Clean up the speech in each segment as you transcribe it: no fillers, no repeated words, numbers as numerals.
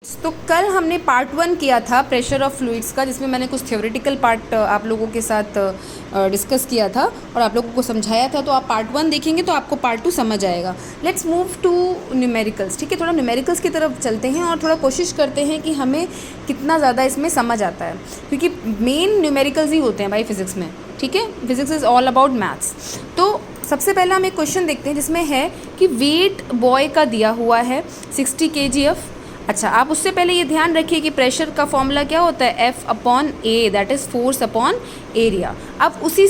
तो कल हमने पार्ट 1 किया था प्रेशर ऑफ फ्लूइड्स का, जिसमें मैंने कुछ थ्योरेटिकल पार्ट आप लोगों के साथ डिस्कस किया था और आप लोगों को समझाया था। तो आप पार्ट 1 देखेंगे तो आपको पार्ट 2 समझ आएगा। Let's move to numericals. ठीक है, थोड़ा न्यूमेरिकल्स की तरफ चलते हैं और थोड़ा कोशिश करते हैं कि हमें कितना ज़्यादा इसमें समझ आता है, क्योंकि मेन न्यूमेरिकल्स ही होते हैं भाई फिज़िक्स में। ठीक है, physics is all about maths. तो सबसे पहले हम एक क्वेश्चन देखते हैं जिसमें है कि वेट बॉय का दिया हुआ है 60 kgf। अच्छा, आप उससे पहले ये ध्यान रखिए कि प्रेशर का फॉर्मूला क्या होता है, F upon A, that is force upon area. अब उसी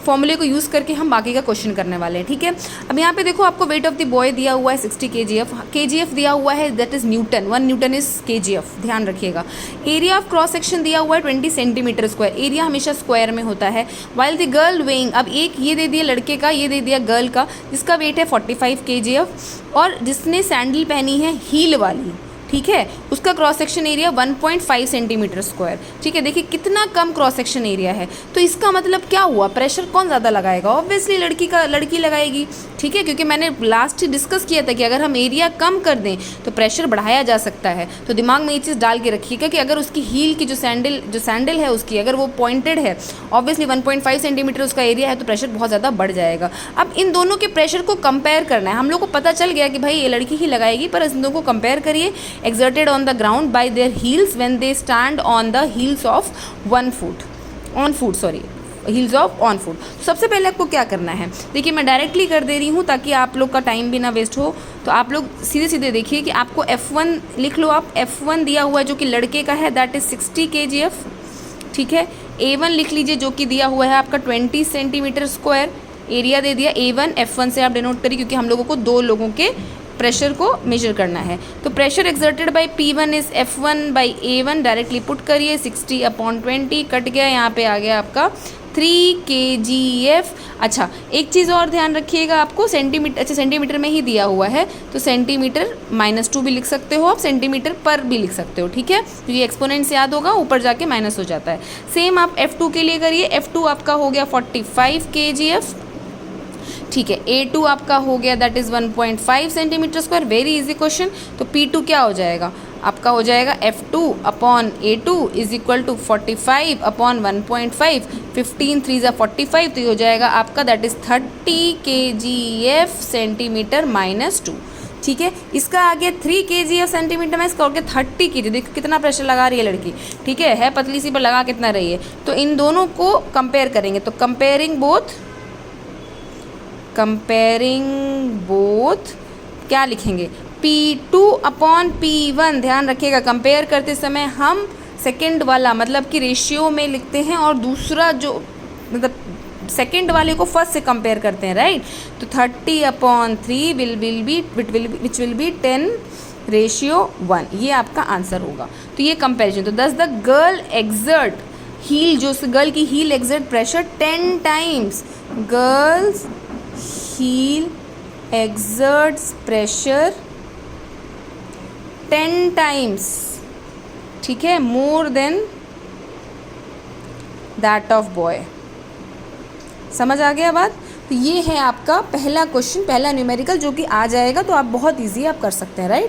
फॉर्मूले को यूज़ करके हम बाकी का क्वेश्चन करने वाले हैं। ठीक है, अब यहाँ पे देखो आपको वेट ऑफ द बॉय दिया हुआ है 60 kgf, kgf दिया हुआ है that is Newton, 1 Newton is kgf, ध्यान रखिएगा। एरिया ऑफ क्रॉस सेक्शन दिया हुआ है 20 सेंटीमीटर स्क्वायर, एरिया हमेशा स्क्वायर में होता है। वाइल द गर्ल वेइंग, अब एक ये दे दिया लड़के का, ये दे दिया गर्ल का, जिसका वेट है 45 kgf और जिसने सैंडल पहनी है हील वाली, ठीक है, उसका cross section area 1.5 centimetre square. ठीक है, देखिए कितना कम क्रॉस सेक्शन एरिया है। तो इसका मतलब क्या हुआ, प्रेशर कौन ज़्यादा लगाएगा? ऑब्वियसली लड़की लगाएगी। ठीक है, क्योंकि मैंने लास्ट ही डिस्कस किया था कि अगर हम एरिया कम कर दें तो प्रेशर बढ़ाया जा सकता है। तो दिमाग में ये चीज़ डाल के रखिएगा कि अगर उसकी हील की जो सैंडल है उसकी, अगर वो पॉइंटेड है, ऑब्वियसली 1.5 सेंटीमीटर उसका एरिया है, तो प्रेशर बहुत ज़्यादा बढ़ जाएगा। अब इन दोनों के प्रेशर को कंपेयर करना है। हम लोग को पता चल गया कि भाई ये लड़की ही लगाएगी, पर इन दोनों को कंपेयर करिए। exerted on the ground by their heels when they stand on the heels of heels of on foot। सबसे पहले आपको क्या करना है, देखिए मैं डायरेक्टली कर दे रही हूँ ताकि आप लोग का टाइम भी ना वेस्ट हो। तो आप लोग सीधे सीधे देखिए कि आपको F1 लिख लो। आप F1 दिया हुआ है जो कि लड़के का है, दैट इज़ 60 kgf। ठीक है, A1 लिख लीजिए जो कि दिया हुआ है आपका 20 सेंटीमीटर स्क्वायर, एरिया दे दिया A1। F1 से आप डिनोट करिए क्योंकि हम लोगों को दो लोगों के प्रेशर को मेजर करना है। तो pressure exerted by P1 is F1 by A1, directly put करिए, 60 अपॉन 20 कट गया, यहाँ पे आ गया आपका 3 kgf। अच्छा, एक चीज़ और ध्यान रखिएगा, आपको सेंटीमीटर, अच्छा सेंटीमीटर में ही दिया हुआ है तो सेंटीमीटर -2 भी लिख सकते हो आप, सेंटीमीटर पर भी लिख सकते हो। ठीक है, क्योंकि एक्सपोनेंट्स याद होगा, ऊपर जाके माइनस हो जाता है। सेम आप F2 के लिए करिए। F2 आपका हो गया 45 kgf। ठीक है, A2 आपका हो गया that is 1.5 centimetre square, very easy question. तो P2 क्या हो जाएगा आपका, हो जाएगा F2 upon A2 is equal to 45 upon 1.5, 15 3 ज़ा 45, तो ये हो जाएगा आपका दैट इज़ 30 kgf सेंटीमीटर -2। ठीक है, इसका आ गया 3 kgf सेंटीमीटर में, इसका हो गया 30 kg। देखो कितना प्रेशर लगा रही है लड़की। ठीक है पतली सी पर लगा कितना रही है। तो इन दोनों को कंपेयर करेंगे, तो कंपेयरिंग बोथ क्या लिखेंगे, P2 अपॉन P1। ध्यान रखिएगा, कंपेयर करते समय हम सेकंड वाला मतलब कि रेशियो में लिखते हैं और दूसरा जो मतलब सेकंड वाले को फर्स्ट से कंपेयर करते हैं, राइट। तो 30 अपॉन 3 विच विल बी 10:1, ये आपका आंसर होगा। तो ये कंपेरिजन। तो दस द गर्ल एक्सर्ट हील, जो गर्ल की heel exert pressure 10 times, girls heel exerts pressure 10 times, ठीक है, more than that of boy। समझ आ गया बात। तो ये है आपका पहला क्वेश्चन, पहला न्यूमेरिकल, जो कि आ जाएगा तो आप बहुत इजी आप कर सकते हैं, राइट।